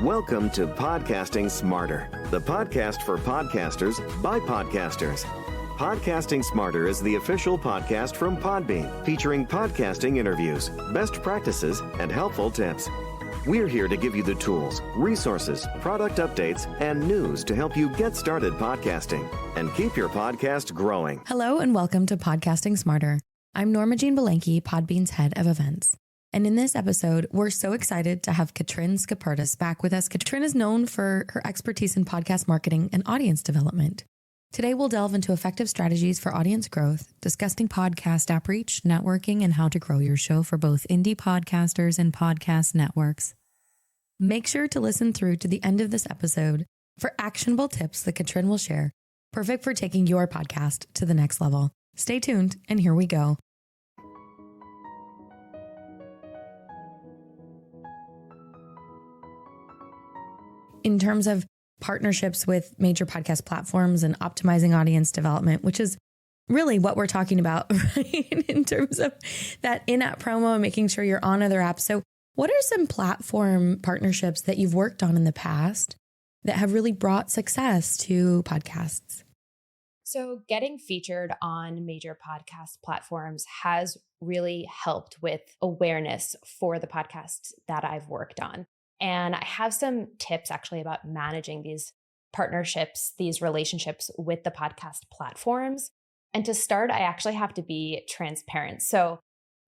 Welcome to Podcasting Smarter, the podcast for podcasters by podcasters. Podcasting Smarter is the official podcast from Podbean, featuring podcasting interviews, best practices, and helpful tips. We're here to give you the tools, resources, product updates, and news to help you get started podcasting and keep your podcast growing. Hello and welcome to Podcasting Smarter. I'm Norma Jean Belenke, Podbean's head of events. And in this episode, we're so excited to have Catrin Skaperdas back with us. Catrin is known for her expertise in podcast marketing and audience development. Today, we'll delve into effective strategies for audience growth, discussing podcast outreach, networking, and how to grow your show for both indie podcasters and podcast networks. Make sure to listen through to the end of this episode for actionable tips that Catrin will share, perfect for taking your podcast to the next level. Stay tuned, and here we go. In terms of partnerships with major podcast platforms and optimizing audience development, which is really what we're talking about, right? In terms of that in-app promo and making sure you're on other apps. So what are some platform partnerships that you've worked on in the past that have really brought success to podcasts? So getting featured on major podcast platforms has really helped with awareness for the podcasts that I've worked on. And I have some tips actually about managing these partnerships, these relationships with the podcast platforms. And to start, I actually have to be transparent. So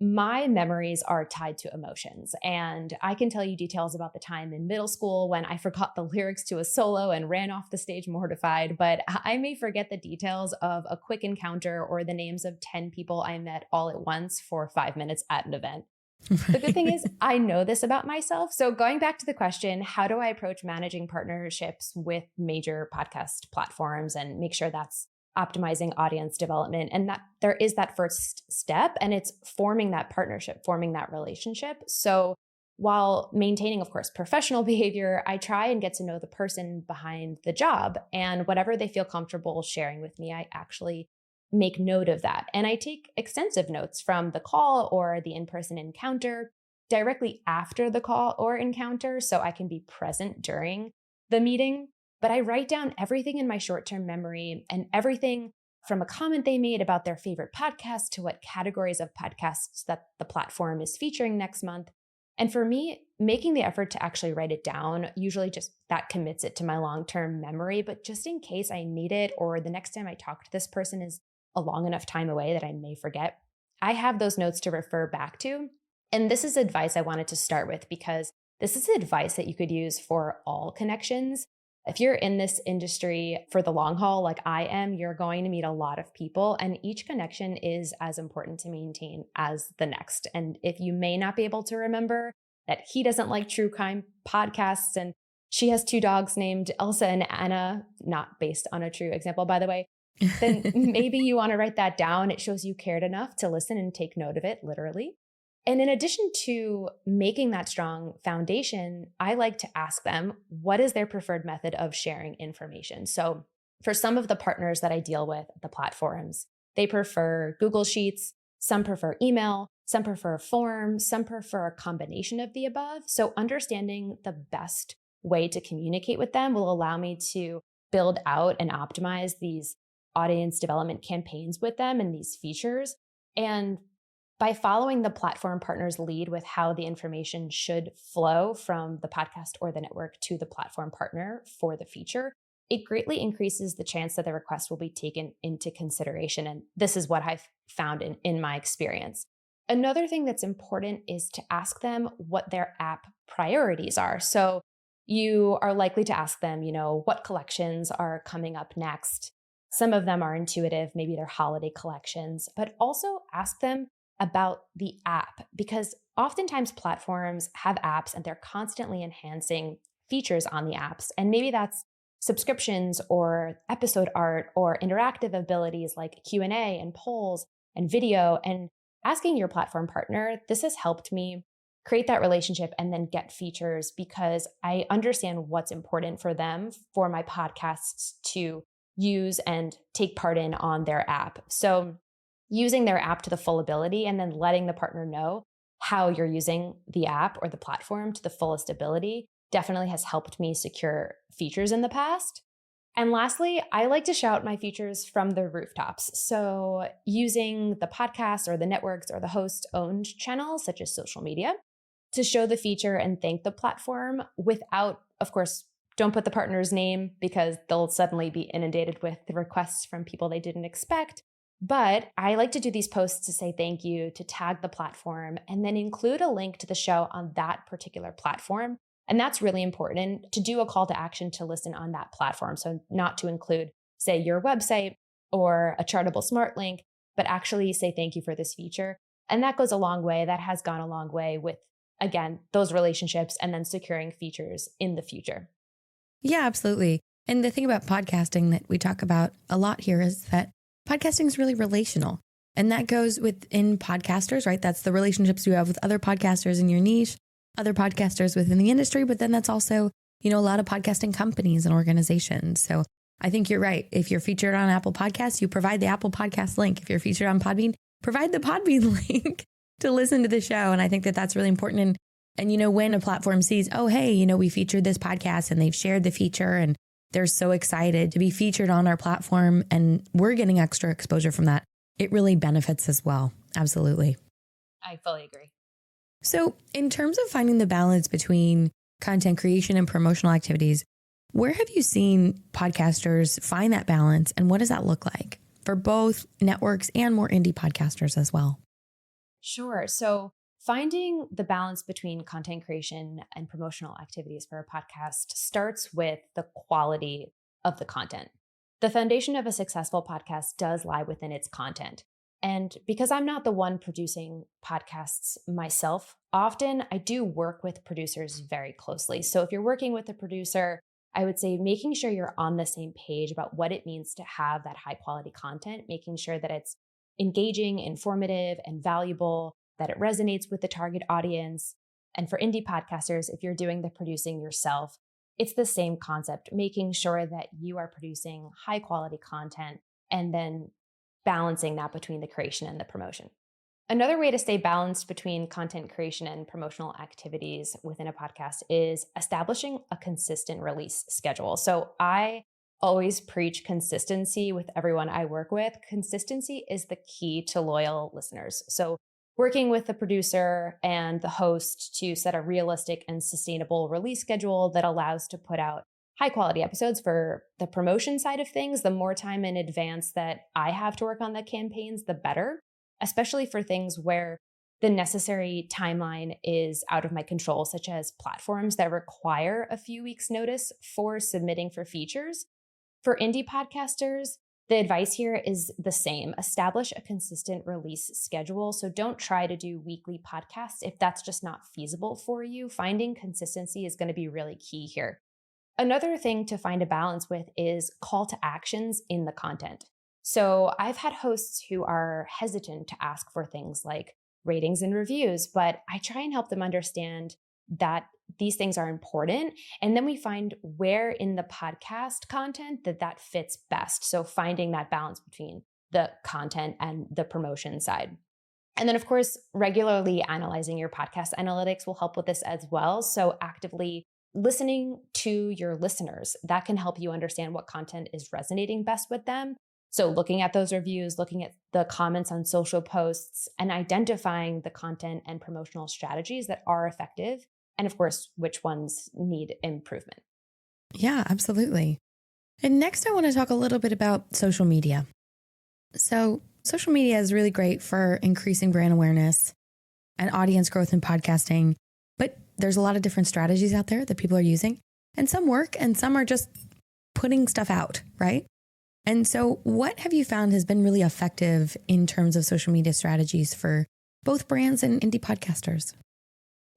my memories are tied to emotions. And I can tell you details about the time in middle school when I forgot the lyrics to a solo and ran off the stage mortified. But I may forget the details of a quick encounter or the names of 10 people I met all at once for 5 minutes at an event. The good thing is I know this about myself. So going back to the question, how do I approach managing partnerships with major podcast platforms and make sure that's optimizing audience development? And that there is that first step, and it's forming that partnership, forming that relationship. So while maintaining, of course, professional behavior, I try and get to know the person behind the job, and whatever they feel comfortable sharing with me, I actually make note of that. And I take extensive notes from the call or the in-person encounter directly after the call or encounter so I can be present during the meeting. But I write down everything in my short-term memory and everything from a comment they made about their favorite podcast to what categories of podcasts that the platform is featuring next month. And for me, making the effort to actually write it down, usually just that commits it to my long-term memory. But just in case I need it or the next time I talk to this person is a long enough time away that I may forget, I have those notes to refer back to. And this is advice I wanted to start with because this is advice that you could use for all connections. If you're in this industry for the long haul, like I am, you're going to meet a lot of people, and each connection is as important to maintain as the next. And if you may not be able to remember that he doesn't like true crime podcasts and she has 2 dogs named Elsa and Anna, not based on a true example, by the way, then maybe you want to write that down. It shows you cared enough to listen and take note of it, literally. And in addition to making that strong foundation, I like to ask them, what is their preferred method of sharing information? So for some of the partners that I deal with, the platforms, they prefer Google Sheets, some prefer email, some prefer forms, some prefer a combination of the above. So understanding the best way to communicate with them will allow me to build out and optimize these audience development campaigns with them and these features. And by following the platform partner's lead with how the information should flow from the podcast or the network to the platform partner for the feature, it greatly increases the chance that the request will be taken into consideration. And this is what I've found in my experience. Another thing that's important is to ask them what their app priorities are. So you are likely to ask them, what collections are coming up next? Some of them are intuitive, maybe they're holiday collections, but also ask them about the app because oftentimes platforms have apps and they're constantly enhancing features on the apps. And maybe that's subscriptions or episode art or interactive abilities like Q&A and polls and video. And asking your platform partner, this has helped me create that relationship and then get features because I understand what's important for them for my podcasts to use and take part in on their app. So using their app to the full ability and then letting the partner know how you're using the app or the platform to the fullest ability definitely has helped me secure features in the past. And lastly, I like to shout my features from the rooftops. So using the podcast or the networks or the host owned channels, such as social media, to show the feature and thank the platform without, of course, don't put the partner's name because they'll suddenly be inundated with the requests from people they didn't expect. But I like to do these posts to say thank you, to tag the platform, and then include a link to the show on that particular platform. And that's really important, to do a call to action to listen on that platform. So not to include, say, your website or a Chartable Smart link, but actually say thank you for this feature. And that goes a long way. That has gone a long way with, again, those relationships and then securing features in the future. Yeah, absolutely. And the thing about podcasting that we talk about a lot here is that podcasting is really relational. And that goes within podcasters, right? That's the relationships you have with other podcasters in your niche, other podcasters within the industry. But then that's also, a lot of podcasting companies and organizations. So I think you're right. If you're featured on Apple Podcasts, you provide the Apple Podcast link. If you're featured on Podbean, provide the Podbean link to listen to the show. And I think that that's really important. And when a platform sees, oh, hey, we featured this podcast and they've shared the feature and they're so excited to be featured on our platform and we're getting extra exposure from that, it really benefits as well. Absolutely. I fully agree. So in terms of finding the balance between content creation and promotional activities, where have you seen podcasters find that balance and what does that look like for both networks and more indie podcasters as well? Sure. So finding the balance between content creation and promotional activities for a podcast starts with the quality of the content. The foundation of a successful podcast does lie within its content. And because I'm not the one producing podcasts myself, often I do work with producers very closely. So if you're working with a producer, I would say making sure you're on the same page about what it means to have that high quality content, making sure that it's engaging, informative, and valuable, that it resonates with the target audience. And for indie podcasters, if you're doing the producing yourself, it's the same concept, making sure that you are producing high quality content and then balancing that between the creation and the promotion. Another way to stay balanced between content creation and promotional activities within a podcast is establishing a consistent release schedule. So I always preach consistency with everyone I work with. Consistency is the key to loyal listeners. So working with the producer and the host to set a realistic and sustainable release schedule that allows to put out high quality episodes for the promotion side of things. The more time in advance that I have to work on the campaigns, the better, especially for things where the necessary timeline is out of my control, such as platforms that require a few weeks notice for submitting for features. For indie podcasters, the advice here is the same. Establish a consistent release schedule. So don't try to do weekly podcasts if that's just not feasible for you. Finding consistency is going to be really key here. Another thing to find a balance with is call to actions in the content. So I've had hosts who are hesitant to ask for things like ratings and reviews, but I try and help them understand that these things are important. And then we find where in the podcast content that fits best. So finding that balance between the content and the promotion side. And then, of course, regularly analyzing your podcast analytics will help with this as well. So actively listening to your listeners, that can help you understand what content is resonating best with them. So looking at those reviews, looking at the comments on social posts, and identifying the content and promotional strategies that are effective. And of course, which ones need improvement. Yeah, absolutely. And next, I want to talk a little bit about social media. So social media is really great for increasing brand awareness and audience growth in podcasting. But there's a lot of different strategies out there that people are using. And some work and some are just putting stuff out, right? And so what have you found has been really effective in terms of social media strategies for both brands and indie podcasters?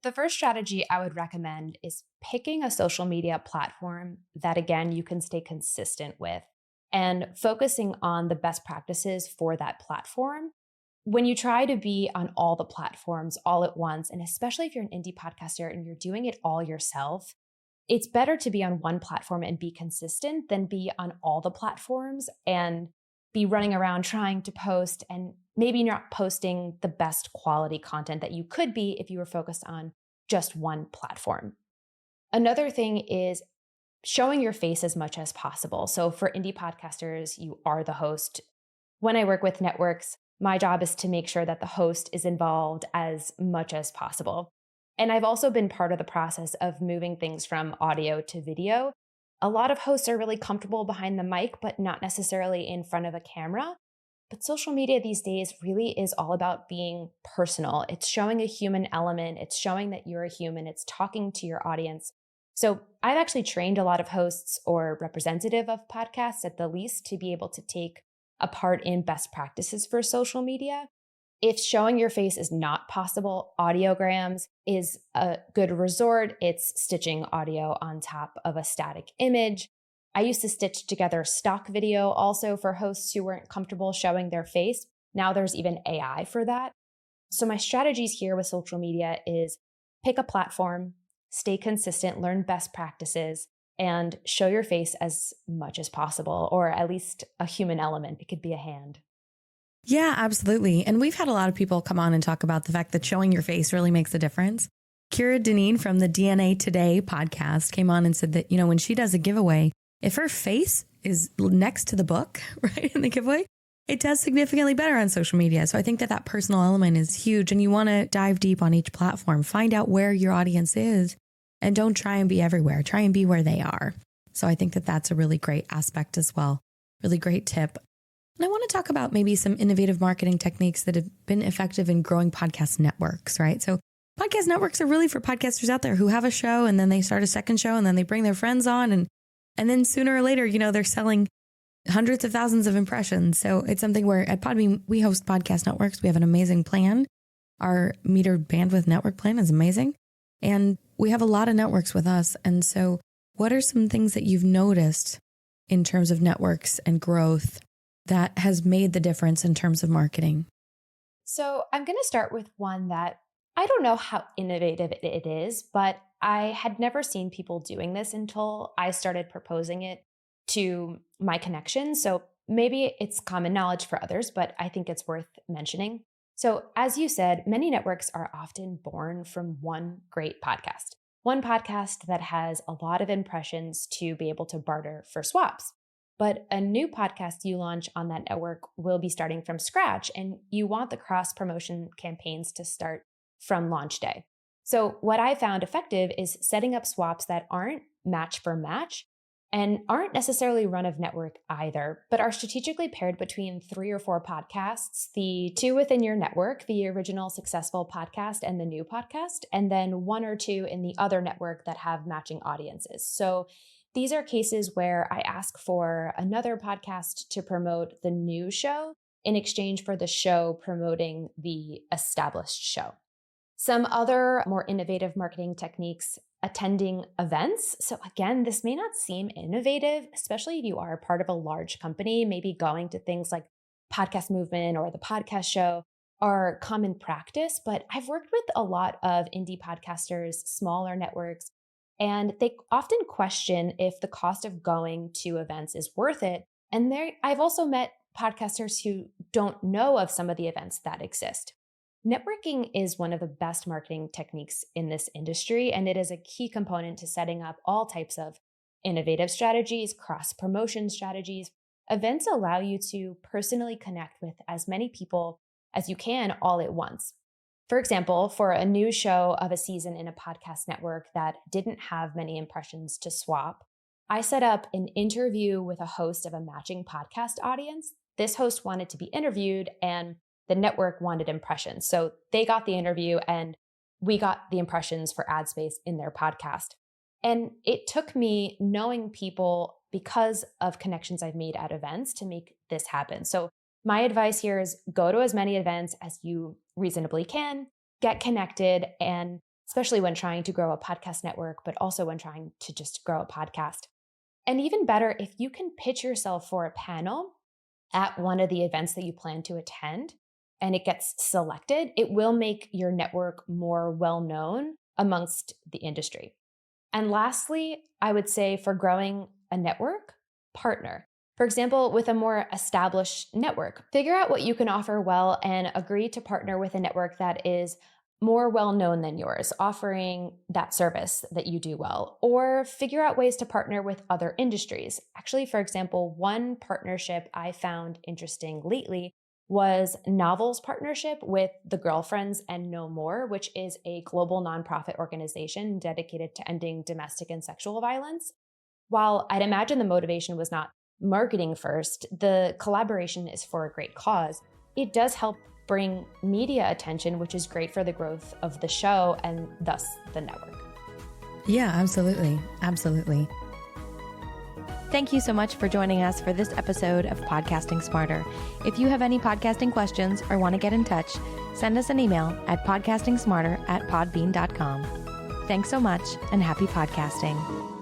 The first strategy I would recommend is picking a social media platform that, again, you can stay consistent with and focusing on the best practices for that platform. When you try to be on all the platforms all at once, and especially if you're an indie podcaster and you're doing it all yourself, it's better to be on one platform and be consistent than be on all the platforms and be running around trying to post and maybe not posting the best quality content that you could be if you were focused on just one platform. Another thing is showing your face as much as possible. So for indie podcasters, you are the host. When I work with networks, my job is to make sure that the host is involved as much as possible. And I've also been part of the process of moving things from audio to video. A lot of hosts are really comfortable behind the mic, but not necessarily in front of a camera. But social media these days really is all about being personal. It's showing a human element. It's showing that you're a human. It's talking to your audience. So I've actually trained a lot of hosts or representative of podcasts at the least to be able to take a part in best practices for social media. If showing your face is not possible, audiograms is a good resort. It's stitching audio on top of a static image. I used to stitch together stock video also for hosts who weren't comfortable showing their face. Now there's even AI for that. So my strategies here with social media is pick a platform, stay consistent, learn best practices, and show your face as much as possible, or at least a human element. It could be a hand. Yeah, absolutely. And we've had a lot of people come on and talk about the fact that showing your face really makes a difference. Kira Deneen from the DNA Today podcast came on and said that, when she does a giveaway, if her face is next to the book, right, in the giveaway, it does significantly better on social media. So I think that personal element is huge, and you want to dive deep on each platform, find out where your audience is, and don't try and be everywhere. Try and be where they are. So I think that that's a really great aspect as well. Really great tip. And I want to talk about maybe some innovative marketing techniques that have been effective in growing podcast networks, right? So podcast networks are really for podcasters out there who have a show and then they start a second show and then they bring their friends on. And then sooner or later, they're selling hundreds of thousands of impressions. So it's something where at Podbean, we host podcast networks. We have an amazing plan. Our metered bandwidth network plan is amazing. And we have a lot of networks with us. And so what are some things that you've noticed in terms of networks and growth that has made the difference in terms of marketing? So I'm going to start with one that I don't know how innovative it is, but I had never seen people doing this until I started proposing it to my connections. So maybe it's common knowledge for others, but I think it's worth mentioning. So as you said, many networks are often born from one great podcast that has a lot of impressions to be able to barter for swaps. But a new podcast you launch on that network will be starting from scratch, and you want the cross-promotion campaigns to start from launch day. So what I found effective is setting up swaps that aren't match for match and aren't necessarily run of network either, but are strategically paired between 3 or 4 podcasts, the 2 within your network, the original successful podcast and the new podcast, and then 1 or 2 in the other network that have matching audiences. So these are cases where I ask for another podcast to promote the new show in exchange for the show promoting the established show. Some other more innovative marketing techniques, attending events. So again, this may not seem innovative, especially if you are part of a large company. Maybe going to things like Podcast Movement or the podcast show are common practice, but I've worked with a lot of indie podcasters, smaller networks, and they often question if the cost of going to events is worth it. And I've also met podcasters who don't know of some of the events that exist. Networking is one of the best marketing techniques in this industry, and it is a key component to setting up all types of innovative strategies, cross-promotion strategies. Events allow you to personally connect with as many people as you can all at once. For example, for a new show of a season in a podcast network that didn't have many impressions to swap, I set up an interview with a host of a matching podcast audience. This host wanted to be interviewed and the network wanted impressions. So they got the interview and we got the impressions for ad space in their podcast. And it took me knowing people because of connections I've made at events to make this happen. So my advice here is go to as many events as you reasonably can, get connected, and especially when trying to grow a podcast network, but also when trying to just grow a podcast. And even better, if you can pitch yourself for a panel at one of the events that you plan to attend and it gets selected, it will make your network more well-known amongst the industry. And lastly, I would say for growing a network, partner. For example, with a more established network, figure out what you can offer well and agree to partner with a network that is more well-known than yours, offering that service that you do well, or figure out ways to partner with other industries. Actually, for example, one partnership I found interesting lately was Novel's partnership with the Girlfriends and No More, which is a global nonprofit organization dedicated to ending domestic and sexual violence. While I'd imagine the motivation was not marketing first, the collaboration is for a great cause. It does help bring media attention, which is great for the growth of the show and thus the network. Yeah, absolutely. Absolutely. Thank you so much for joining us for this episode of Podcasting Smarter. If you have any podcasting questions or want to get in touch, send us an email at podcastingsmarter@podbean.com. Thanks so much and happy podcasting.